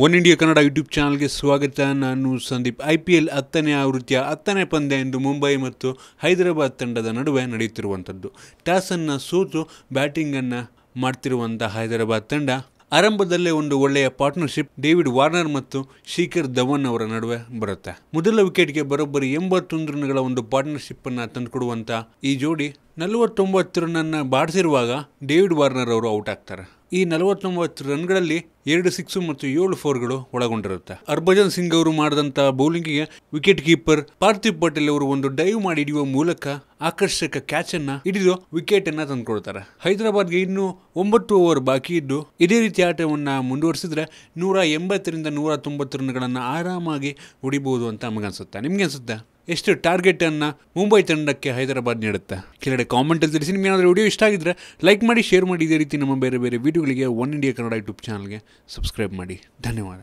One India Kannada YouTube ಚಾನಲ್ಗೆ ಸ್ವಾಗತ. ನಾನು ಸಂದೀಪ್. IPL 10ನೇ ಆವೃತ್ತಿಯ 10ನೇ ಪಂದ್ಯ ಇಂದು ಮುಂಬೈ ಮತ್ತು ಹೈದರಾಬಾದ್ ತಂಡದ ನಡುವೆ ನಡೆಯುತ್ತಿರುವಂಥದ್ದು. ಟಾಸನ್ನು ಸೋತು ಬ್ಯಾಟಿಂಗನ್ನು ಮಾಡ್ತಿರುವಂಥ ಹೈದರಾಬಾದ್ ತಂಡ ಆರಂಭದಲ್ಲೇ ಒಂದು ಒಳ್ಳೆಯ ಪಾರ್ಟ್ನರ್ಶಿಪ್ ಡೇವಿಡ್ ವಾರ್ನರ್ ಮತ್ತು ಶಿಖರ್ ಧವನ್ ಅವರ ನಡುವೆ ಬರುತ್ತೆ. ಮೊದಲ ವಿಕೆಟ್ಗೆ ಬರೋಬ್ಬರಿ 81 ರನ್ಗಳ ಒಂದು ಪಾರ್ಟ್ನರ್ಶಿಪ್ಪನ್ನು ತಂದುಕೊಡುವಂಥ ಈ ಜೋಡಿ 49 ರನ್ನನ್ನು ಬಾಡಿಸಿರುವಾಗ ಡೇವಿಡ್ ವಾರ್ನರ್ ಅವರು ಔಟ್ ಆಗ್ತಾರೆ. ಈ 49 ರನ್ಗಳಲ್ಲಿ 2 ಸಿಕ್ಸು ಮತ್ತು 7 4ಗಳು ಒಳಗೊಂಡಿರುತ್ತೆ. ಹರ್ಭಜನ್ ಸಿಂಗ್ ಅವರು ಮಾಡಿದಂಥ ಬೌಲಿಂಗಿಗೆ ವಿಕೆಟ್ ಕೀಪರ್ ಪಾರ್ಥಿವ್ ಪಟೇಲ್ ಅವರು ಒಂದು ಡೈವ್ ಮಾಡಿ ಹಿಡಿಯುವ ಮೂಲಕ ಆಕರ್ಷಕ ಕ್ಯಾಚ್ ಅನ್ನ ಹಿಡಿದು ವಿಕೆಟ್ ಅನ್ನ ತಂದುಕೊಡ್ತಾರೆ. ಹೈದರಾಬಾದ್ಗೆ ಇನ್ನೂ 9 ಓವರ್ ಬಾಕಿ ಇದ್ದು ಇದೇ ರೀತಿ ಆಟವನ್ನ ಮುಂದುವರಿಸಿದ್ರೆ 180ರಿಂದ 190 ರನ್ಗಳನ್ನು ಆರಾಮಾಗಿ ಹೊಡಿಬಹುದು ಅಂತ ನಮಗನ್ಸುತ್ತೆ. ನಿಮ್ಗೆ ಅನ್ಸುತ್ತೆ? ಎಷ್ಟು ಟಾರ್ಗೆಟ್ ಅನ್ನ ಮುಂಬೈ ತಂಡಕ್ಕೆ ಹೈದರಾಬಾದ್ ನೀಡುತ್ತೆ? ಕೆಳಗಡೆ ಕಾಮೆಂಟ್ ಅಲ್ಲಿ ತಿಳಿಸಿ. ನಿಮ್ಗೆ ಏನಾದರೂ ವಿಡಿಯೋ ಇಷ್ಟ ಆಗಿದ್ರೆ ಲೈಕ್ ಮಾಡಿ, ಶೇರ್ ಮಾಡಿ. ಇದೇ ರೀತಿ ನಮ್ಮ ಬೇರೆ ಬೇರೆ ವಿಡಿಯೋಗಳಿಗೆ ಒನ್ ಇಂಡಿಯಾ ಕನ್ನಡ ಯೂಟ್ಯೂಬ್ ಚಾನಲ್ಗೆ ಸಬ್ಸ್ಕ್ರೈಬ್ ಮಾಡಿ. ಧನ್ಯವಾದ.